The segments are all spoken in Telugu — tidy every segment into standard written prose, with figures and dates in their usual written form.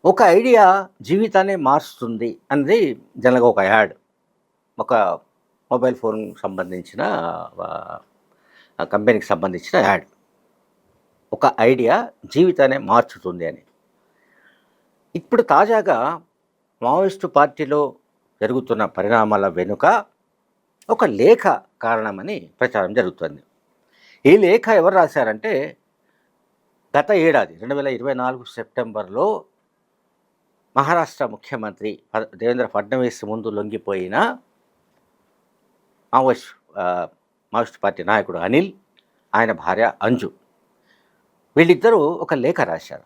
ఒక ఐడియా జీవితాన్నే మారుస్తుంది అనేది జనరల్‌గా ఒక యాడ్. ఒక మొబైల్ ఫోన్ సంబంధించిన కంపెనీకి సంబంధించిన యాడ్. ఒక ఐడియా జీవితాన్నే మార్చుతుంది అని. ఇప్పుడు తాజాగా మావోయిస్టు పార్టీలో జరుగుతున్న పరిణామాల వెనుక ఒక లేఖ కారణమని ప్రచారం జరుగుతుంది. ఈ లేఖ ఎవరు రాశారంటే గత ఏడాది 2024 సెప్టెంబర్‌లో మహారాష్ట్ర ముఖ్యమంత్రి దేవేంద్ర ఫడ్నవీస్ ముందు లొంగిపోయిన మావోయిస్ట్ మావోయిస్ట్ పార్టీ నాయకుడు అనిల్, ఆయన భార్య అంజు. వీళ్ళిద్దరూ ఒక లేఖ రాశారు.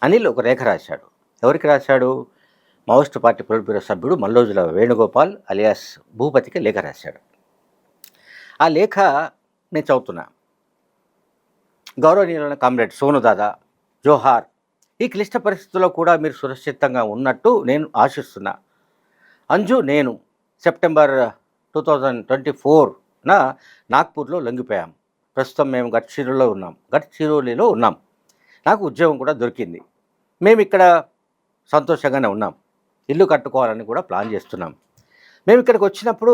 అనిల్ ఒక లేఖ రాశాడు. ఎవరికి రాశాడు? మావోయిస్టు పార్టీ పొలిట్ బ్యూరో సభ్యుడు మల్లోజుల వేణుగోపాల్ అలియాస్ భూపతికి లేఖ రాశాడు. ఆ లేఖ నేను చదువుతున్నా. గౌరవనీయులైన కామ్రేడ్ సోను దాదా, జోహార్. ఈ క్లిష్ట పరిస్థితుల్లో కూడా మీరు సురక్షితంగా ఉన్నట్టు నేను ఆశిస్తున్నా. అంజు, నేను సెప్టెంబర్ 2024న నాగ్పూర్లో లొంగిపోయాం. ప్రస్తుతం మేము గడ్చిరోలిలో ఉన్నాం. నాకు ఉద్యోగం కూడా దొరికింది. మేము ఇక్కడ సంతోషంగానే ఉన్నాం. ఇల్లు కట్టుకోవాలని కూడా ప్లాన్ చేస్తున్నాం. మేము ఇక్కడికి వచ్చినప్పుడు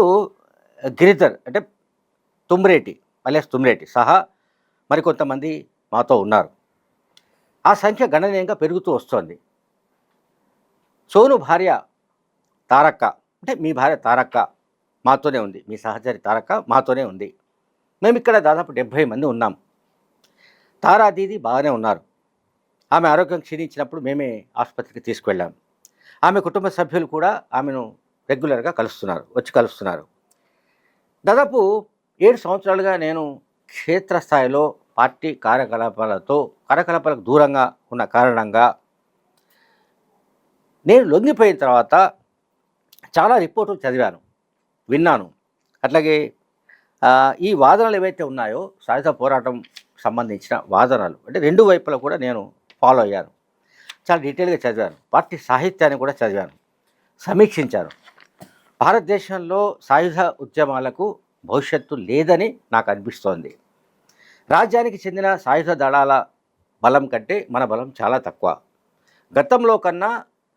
గిరిధర్ అంటే తుమ్రేటి అలియాస్ తుమ్రేటి సహా మరికొంతమంది మాతో ఉన్నారు. ఆ సంఖ్య గణనీయంగా పెరుగుతూ వస్తోంది. సోను భార్య తారక్క, అంటే మీ భార్య తారక్క మాతోనే ఉంది. మీ సహచరి తారక్క మాతోనే ఉంది. మేము ఇక్కడ దాదాపు 70 మంది ఉన్నాం. తారా దీది బాగానే ఉన్నారు. ఆమె ఆరోగ్యం క్షీణించినప్పుడు మేమే ఆసుపత్రికి తీసుకువెళ్ళాం. ఆమె కుటుంబ సభ్యులు కూడా ఆమెను రెగ్యులర్గా వచ్చి కలుస్తున్నారు. దాదాపు 7 సంవత్సరాలుగా నేను క్షేత్రస్థాయిలో పార్టీ కార్యకలాపాలకు దూరంగా ఉన్న కారణంగా నేను లొంగిపోయిన తర్వాత చాలా రిపోర్టులు చదివాను, విన్నాను. అట్లాగే ఈ వాదనలు ఏవైతే ఉన్నాయో సాయుధ పోరాటం సంబంధించిన వాదనలు అంటే రెండు వైపులా కూడా నేను ఫాలో అయ్యాను. చాలా డీటెయిల్గా చదివాను. పార్టీ సాహిత్యాన్ని కూడా చదివాను, సమీక్షించాను. భారతదేశంలో సాయుధ ఉద్యమాలకు భవిష్యత్తు లేదని నాకు అనిపిస్తోంది. రాజ్యానికి చెందిన సాయుధ దళాల బలం కంటే మన బలం చాలా తక్కువ. గతంలో కన్నా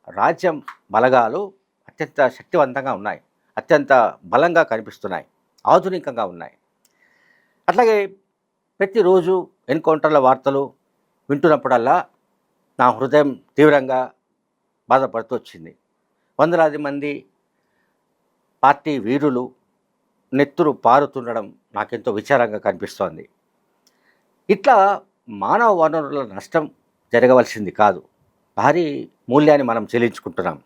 రాజ్యం బలగాలు అత్యంత శక్తివంతంగా ఉన్నాయి, అత్యంత బలంగా కనిపిస్తున్నాయి, ఆధునికంగా ఉన్నాయి. అట్లాగే ప్రతిరోజు ఎన్కౌంటర్ల వార్తలు వింటున్నప్పుడల్లా నా హృదయం తీవ్రంగా బాధపడుతూ వచ్చింది. వందలాది మంది పార్టీ వీరులు నెత్తురు పారుతుండడం నాకెంతో విచారంగా కనిపిస్తోంది. ఇట్లా మానవ వనరుల నష్టం జరగవలసింది కాదు. భారీ మూల్యాన్ని మనం చెల్లించుకుంటున్నాం.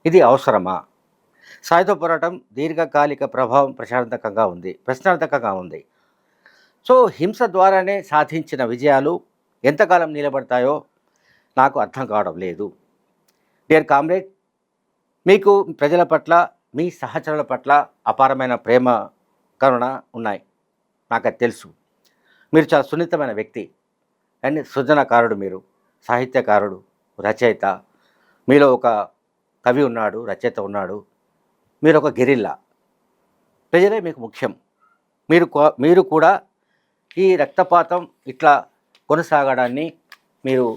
ఇది అవసరమా? సాయుధ పోరాటం దీర్ఘకాలిక ప్రభావం ప్రశ్నార్థకంగా ఉంది. సో హింస ద్వారానే సాధించిన విజయాలు ఎంతకాలం నిలబడతాయో నాకు అర్థం కావడం లేదు. డియర్ కామ్రేడ్, మీకు ప్రజల పట్ల, మీ సహచరుల పట్ల అపారమైన ప్రేమ, కరుణ ఉన్నాయి. నాకు అది తెలుసు. మీరు చాలా సున్నితమైన వ్యక్తి అండ్ సృజనకారుడు. మీరు సాహిత్యకారుడు, రచయిత. మీలో ఒక కవి ఉన్నాడు, రచయిత ఉన్నాడు. మీరు ఒక గెరిల్లా. ప్రజలే మీకు ముఖ్యం. మీరు కూడా ఈ రక్తపాతం ఇట్లా కొనసాగడాన్ని మీరు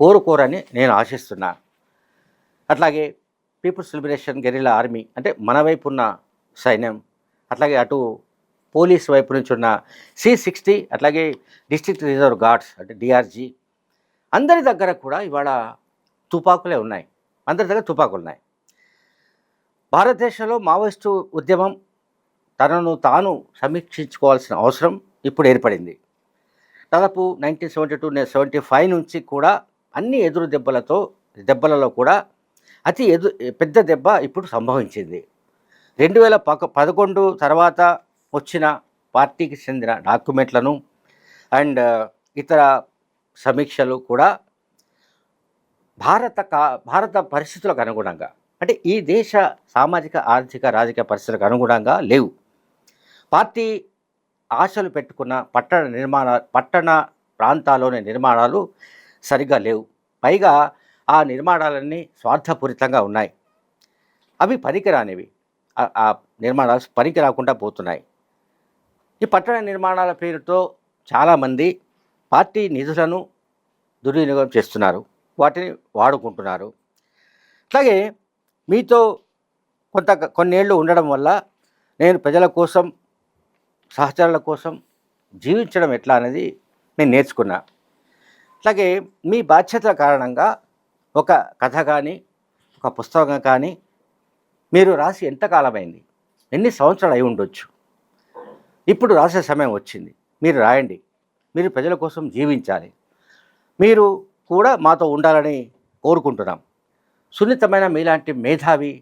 కోరుకోరని నేను ఆశిస్తున్నా. అట్లాగే పీపుల్స్ లిబరేషన్ గెరిల్లా ఆర్మీ అంటే మన వైపు ఉన్న సైన్యం, అట్లాగే అటు పోలీస్ వైపు నుంచి ఉన్న C60, అట్లాగే డిస్ట్రిక్ట్ రిజర్వ్ గార్డ్స్ అంటే DRG, అందరి దగ్గర కూడా ఇవాళ తుపాకులే ఉన్నాయి. అందరి దగ్గర తుపాకులు ఉన్నాయి. భారతదేశంలో మావోయిస్టు ఉద్యమం తనను తాను సమీక్షించుకోవాల్సిన అవసరం ఇప్పుడు ఏర్పడింది. దాదాపు 1972-75 నుంచి కూడా అన్ని ఎదురు దెబ్బలలో కూడా పెద్ద దెబ్బ ఇప్పుడు సంభవించింది. 2011 తర్వాత వచ్చిన పార్టీకి చెందిన డాక్యుమెంట్లను అండ్ ఇతర సమీక్షలు కూడా భారత పరిస్థితులకు అనుగుణంగా, అంటే ఈ దేశ సామాజిక, ఆర్థిక, రాజకీయ పరిస్థితులకు అనుగుణంగా లేవు. పార్టీ ఆశలు పెట్టుకున్న పట్టణ ప్రాంతాల్లోని నిర్మాణాలు సరిగ్గా లేవు. పైగా ఆ నిర్మాణాలన్నీ స్వార్థపూరితంగా ఉన్నాయి. అవి పనికిరానివి. ఆ నిర్మాణాలు పనికి రాకుండా పోతున్నాయి. ఈ పట్టణ నిర్మాణాల పేరుతో చాలామంది పార్టీ నిధులను దుర్వినియోగం చేస్తున్నారు, వాటిని వాడుకుంటున్నారు. అట్లాగే మీతో కొన్నేళ్ళు ఉండడం వల్ల నేను ప్రజల కోసం, సహచరుల కోసం జీవించడం ఎట్లా అనేది నేను నేర్చుకున్నా. అట్లాగే మీ బాధ్యతల కారణంగా ఒక కథ కానీ, ఒక పుస్తకం కానీ మీరు రాసి ఎంత కాలమైంది? ఎన్ని సంవత్సరాలు అయి ఉండొచ్చు? ఇప్పుడు రాసే సమయం వచ్చింది. మీరు రాయండి. మీరు ప్రజల కోసం జీవించాలి. మీరు కూడా మాతో ఉండాలని కోరుకుంటున్నాం. సున్నితమైన మీలాంటి మేధావి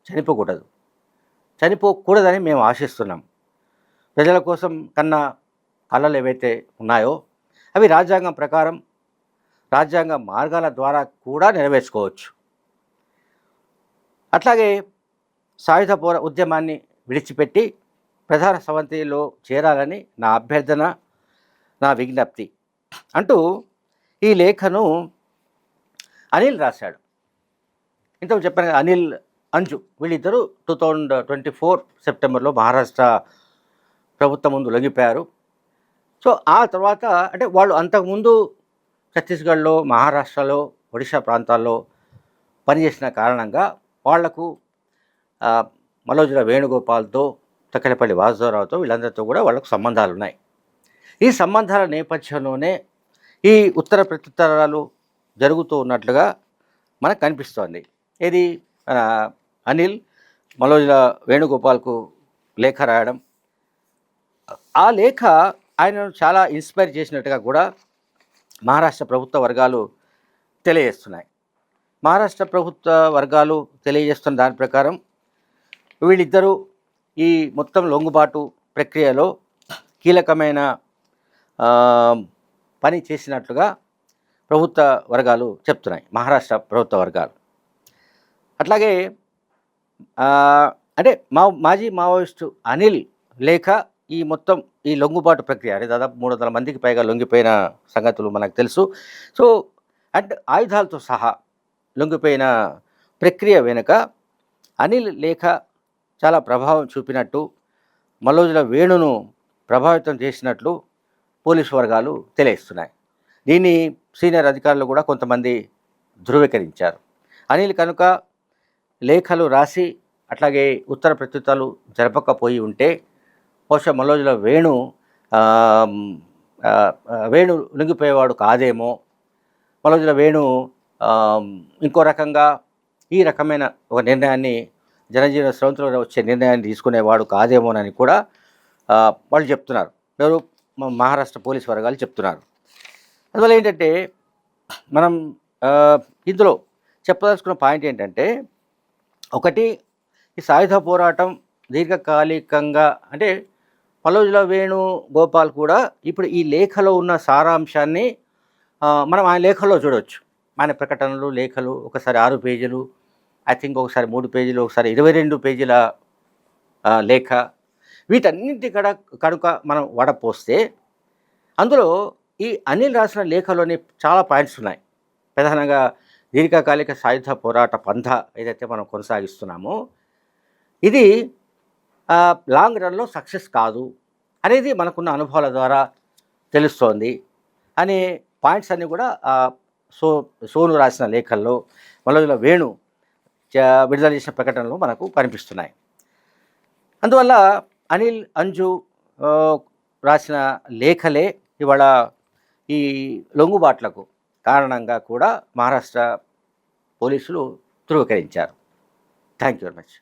చనిపోకూడదని మేము ఆశిస్తున్నాం. ప్రజల కోసం కన్నా కళలు ఏవైతే ఉన్నాయో అవి రాజ్యాంగం ప్రకారం, రాజ్యాంగ మార్గాల ద్వారా కూడా నెరవేర్చుకోవచ్చు. అట్లాగే సాయుధ ఉద్యమాన్ని విడిచిపెట్టి ప్రధాన స్రవంతిలో చేరాలని నా అభ్యర్థన, నా విజ్ఞప్తి అంటూ ఈ లేఖను అనిల్ రాశాడు. ఇంతకు చెప్పాను కదా, అనిల్, అంజు వీళ్ళిద్దరూ 2024 సెప్టెంబర్లో మహారాష్ట్ర ప్రభుత్వం ముందు లొంగిపోయారు. సో ఆ తర్వాత అంటే వాళ్ళు అంతకుముందు ఛత్తీస్గఢ్లో, మహారాష్ట్రలో, ఒడిశా ప్రాంతాల్లో పనిచేసిన కారణంగా వాళ్లకు మలోజుల వేణుగోపాల్తో, తక్కెలపల్లి వాసుదేవరావుతో వీళ్ళందరితో కూడా వాళ్ళకు సంబంధాలు ఉన్నాయి. ఈ సంబంధాల నేపథ్యంలోనే ఈ ఉత్తర ప్రత్యుత్తరాలు జరుగుతూ ఉన్నట్లుగా మనకు కనిపిస్తోంది. ఇది అనిల్ మలోజుల వేణుగోపాల్కు లేఖ రాయడం, ఆ లేఖ ఆయనను చాలా ఇన్స్పైర్ చేసినట్టుగా కూడా మహారాష్ట్ర ప్రభుత్వ వర్గాలు తెలియజేస్తున్నాయి. మహారాష్ట్ర ప్రభుత్వ వర్గాలు తెలియజేస్తున్న దాని ప్రకారం వీళ్ళిద్దరూ ఈ మొత్తం లొంగుబాటు ప్రక్రియలో కీలకమైన పని చేసినట్లుగా ప్రభుత్వ వర్గాలు చెప్తున్నాయి, మహారాష్ట్ర ప్రభుత్వ వర్గాలు. అట్లాగే అంటే మాజీ మావోయిస్టు అనిల్ లేఖ ఈ మొత్తం ఈ లొంగుబాటు ప్రక్రియ అంటే దాదాపు 300 మందికి పైగా లొంగిపోయిన సంగతులు మనకు తెలుసు. సో అండ్ ఆయుధాలతో సహా లొంగిపోయిన ప్రక్రియ వెనుక అనిల్ లేఖ చాలా ప్రభావం చూపినట్టు, మలోజుల వేణును ప్రభావితం చేసినట్లు పోలీసు వర్గాలు తెలియజేస్తున్నాయి. దీన్ని సీనియర్ అధికారులు కూడా కొంతమంది ధృవీకరించారు. అనిల్ కనుక లేఖలు రాసి అట్లాగే ఉత్తర ప్రత్యుత్తరాలు జరపకపోయి ఉంటే బహుశా మలోజుల వేణు లొంగిపోయేవాడు కాదేమో, మలోజుల వేణు ఇంకో రకంగా ఈ రకమైన ఒక నిర్ణయాన్ని, జనజీవన స్రవంతిలో వచ్చే నిర్ణయాన్ని తీసుకునేవాడు కాదేమోనని కూడా వాళ్ళు చెప్తున్నారు. ఎవరు? మహారాష్ట్ర పోలీసు వర్గాలు చెప్తున్నారు. అందువల్ల ఏంటంటే మనం ఇందులో చెప్పదలుచుకున్న పాయింట్ ఏంటంటే, ఒకటి, ఈ సాయుధ పోరాటం దీర్ఘకాలికంగా అంటే మలోజుల వేణుగోపాల్ కూడా ఇప్పుడు ఈ లేఖలో ఉన్న సారాంశాన్ని మనం ఆయన లేఖలో చూడవచ్చు. ఆయన ప్రకటనలు, లేఖలు ఒకసారి 6 పేజీలు, ఐ థింక్ ఒకసారి 3 పేజీలు, ఒకసారి 22 పేజీల లేఖ, వీటన్నింటి కనుక మనం వడపోస్తే అందులో ఈ అనిల్ రాసిన లేఖలోని చాలా పాయింట్స్ ఉన్నాయి. ప్రధానంగా దీర్ఘకాలిక సాయుధ పోరాట పంథ ఏదైతే మనం కొనసాగిస్తున్నామో ఇది లాంగ్ రన్లో సక్సెస్ కాదు అనేది మనకున్న అనుభవాల ద్వారా తెలుస్తోంది అనే పాయింట్స్ అన్నీ కూడా సోను రాసిన లేఖల్లో, మలోజుల వేణు విడుదల చేసిన ప్రకటనలో మనకు కనిపిస్తున్నాయి. అందువల్ల అనిల్, అంజు రాసిన లేఖలే ఇవాళ ఈ లొంగుబాట్లకు కారణంగా కూడా మహారాష్ట్ర పోలీసులు ధృవీకరించారు. Thank you very much.